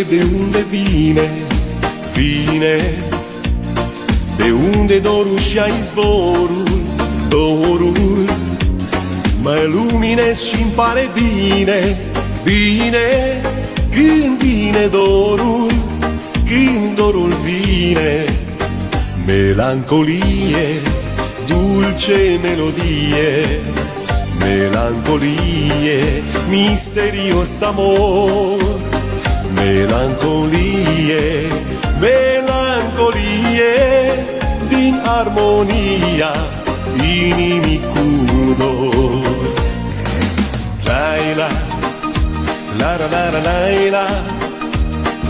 de unde vine, vine. De unde dorul și-a izvorul, dorul. Mă luminez și-mi pare bine, bine. Când vine dorul, când dorul vine. Melancolie, dulce melodie. Melancolie, misterios amor. Melancolie, melancolie, din armonia inimii cu dor. Laila, la la la la laila,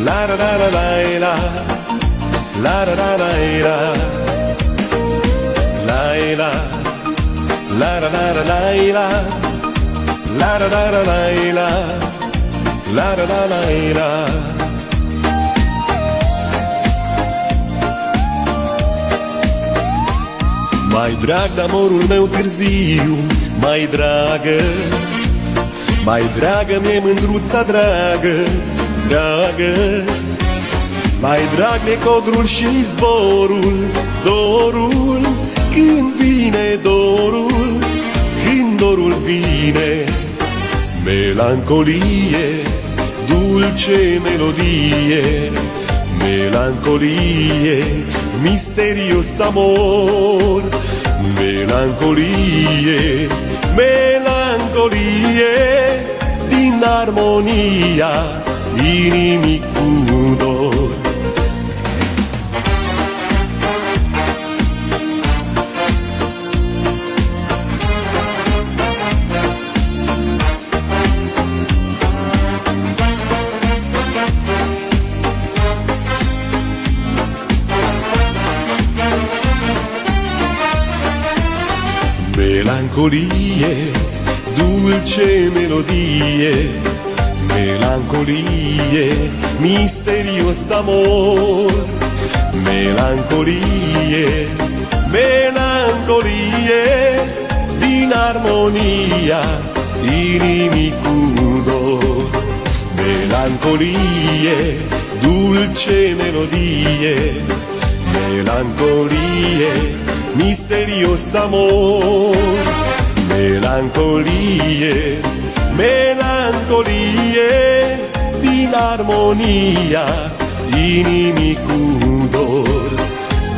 la la la la laila, la la la laila, laila, la la la la laila, la la la la laila, la la la laila. Mai drag de amorul meu târziu, mai dragă. Mai dragă mi-e mândruța dragă, dragă. Mai drag de codrul și izvorul, dorul. Când vine dorul, când dorul vine. Melancolie, dulce melodie. Melancolie, misterios amor. Melancolie, melancolie, din armonia inimii cu dor. Melancolie, dulce melodie. Melancolie, misterios amor. Melancolie, melancolie, din armonia inimii cu dor. Melancolie, dulce melodie. Melancolie, misterios amor. Melancolie, melancolie, din armonia inimii cu dor.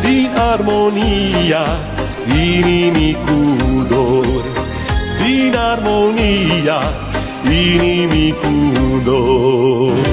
Din armonia inimii cu dor. Din armonia inimii cu dor.